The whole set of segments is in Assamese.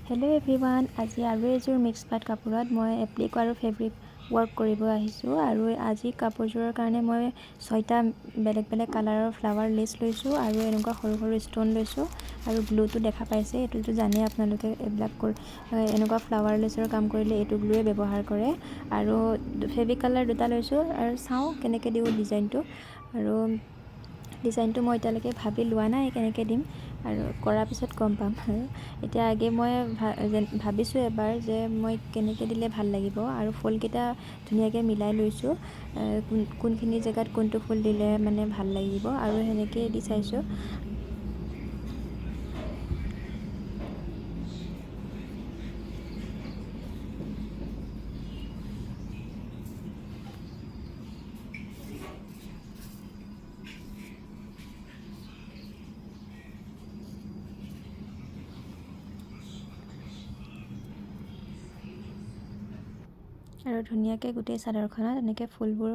হেল্ল' এভৰিৱান, আজি আৰু এযোৰ মিক্স পাট কাপোৰত মই এপ্লিক আৰু ফেব্ৰিক ৱৰ্ক কৰিব আহিছোঁ। আৰু আজি কাপোৰযোৰৰ কাৰণে মই 6টা বেলেগ বেলেগ কালাৰৰ ফ্লাৱাৰ লেচ লৈছোঁ আৰু এনেকুৱা সৰু সৰু ষ্ট'ন লৈছোঁ। আৰু গ্লুটো দেখা পাইছে, এইটোতো জানেই আপোনালোকে, এনেকুৱা ফ্লাৱাৰ লেচৰ কাম কৰিলে এইটো গ্লুৱে ব্যৱহাৰ কৰে। আৰু ফেব্ৰিক কালাৰ 2টা লৈছোঁ আৰু চাওঁ কেনেকৈ দিওঁ ডিজাইনটো। আৰু ডিজাইনটো মই এতিয়ালৈকে ভাবি লোৱা নাই কেনেকৈ দিম, আৰু কৰাৰ পিছত গম পাম। আৰু এতিয়া আগে মই ভাবিছোঁ এবাৰ যে মই কেনেকৈ দিলে ভাল লাগিব, আৰু ফুলকেইটা ধুনীয়াকৈ মিলাই লৈছোঁ, কোনখিনি জেগাত কোনটো ফুল দিলে মানে ভাল লাগিব, আৰু সেনেকৈ দি চাইছোঁ। আৰু ধুনীয়াকৈ গোটেই চাদৰখনত এনেকৈ ফুলবোৰ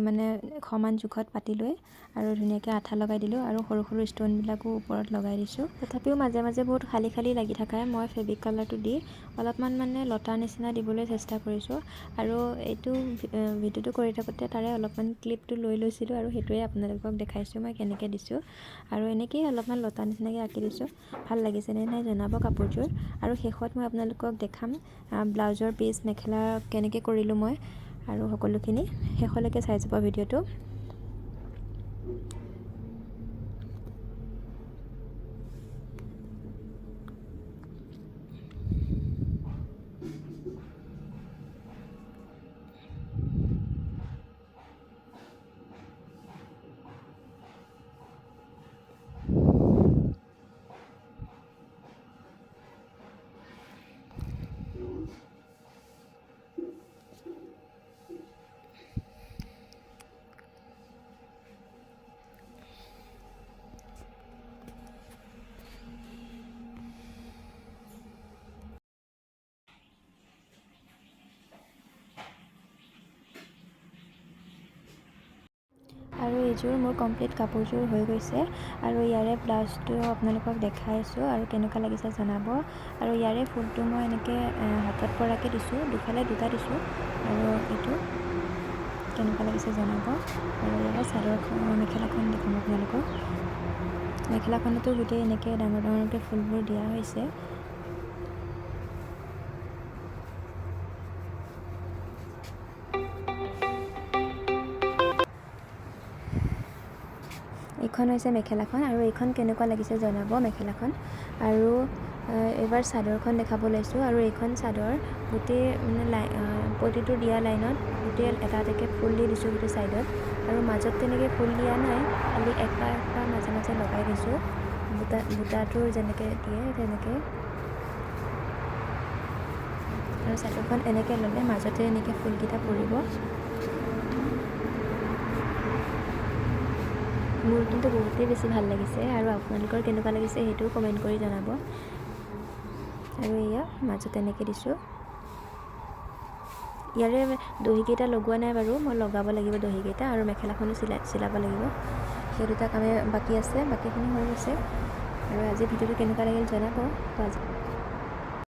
মানে সমান জোখত পাতি লৈ আৰু ধুনীয়াকৈ আঠা লগাই দিলোঁ, আৰু সৰু সৰু ষ্ট'নবিলাকো ওপৰত লগাই দিছোঁ। তথাপিও মাজে মাজে বহুত খালী খালী লাগি থাকে। মই ফেব্ৰিক কালাৰটো দি অলপমান মানে লতা নিচিনা দিবলৈ চেষ্টা কৰিছোঁ। আৰু এইটো ভিডিঅ'টো কৰি থাকোঁতে তাৰে অলপমান ক্লিপটো লৈ লৈছিলোঁ, আৰু সেইটোৱে আপোনালোকক দেখাইছোঁ মই কেনেকৈ দিছোঁ। আৰু এনেকৈয়ে অলপমান লতা নিচিনাকৈ আঁকি দিছোঁ। ভাল লাগিছে নে নাই জনাব কাপোৰযোৰ। আৰু শেষত মই আপোনালোকক দেখাম ব্লাউজৰ পিচ, মেখেলা কেনেকৈ কৰিলোঁ মই, আৰু সকলোখিনি শেষলৈকে চাই যাব ভিডিঅ'টো। আৰু এইযোৰ মোৰ কমপ্লিট কাপোৰযোৰ হৈ গৈছে। আৰু ইয়াৰে ব্লাউজটো আপোনালোকক দেখাইছোঁ, আৰু কেনেকুৱা লাগিছে জনাব। আৰু ইয়াৰে ফুলটো মই এনেকৈ হাতত পৰাকৈ দিছোঁ, দুফালে 2টা দিছোঁ। আৰু এইটো কেনেকুৱা লাগিছে জনাব। আৰু ইয়াৰে চাদৰখন, মেখেলাখন দেখাম আপোনালোকক। মেখেলাখনতো গোটেই এনেকৈ ডাঙৰ ডাঙৰকৈ ফুলবোৰ দিয়া হৈছে। এইখন হৈছে মেখেলাখন, আৰু এইখন কেনেকুৱা লাগিছে জনাব মেখেলাখন। আৰু এইবাৰ চাদৰখন দেখাব লৈছোঁ। আৰু এইখন চাদৰ গোটেই মানে প্ৰতিটো দিয়া লাইনত গোটেই এটা এটাকৈ ফুল দি দিছোঁ গোটেই ছাইডত। আৰু মাজত তেনেকৈ ফুল দিয়া নাই, খালি এটা মাজে মাজে লগাই দিছোঁ, বুটাটোৰ যেনেকৈ দিয়ে তেনেকৈ। আৰু চাদৰখন এনেকৈ ল'লে মাজতে এনেকৈ ফুলকেইটা পৰিব। মোৰ কিন্তু বহুতেই বেছি ভাল লাগিছে, আৰু আপোনালোকৰ কেনেকুৱা লাগিছে সেইটোও কমেণ্ট কৰি জনাব। আৰু এয়া মাজত এনেকৈ দিছোঁ। ইয়াৰে দহিকেইটা লগোৱা নাই বাৰু, মই লগাব লাগিব দহিকেইটা, আৰু মেখেলাখনো চিলাব লাগিব। সেই 2টা কামে বাকী আছে, বাকীখিনি হৈ গৈছে। আৰু আজি ভিডিঅ'টো কেনেকুৱা লাগিল জনাব।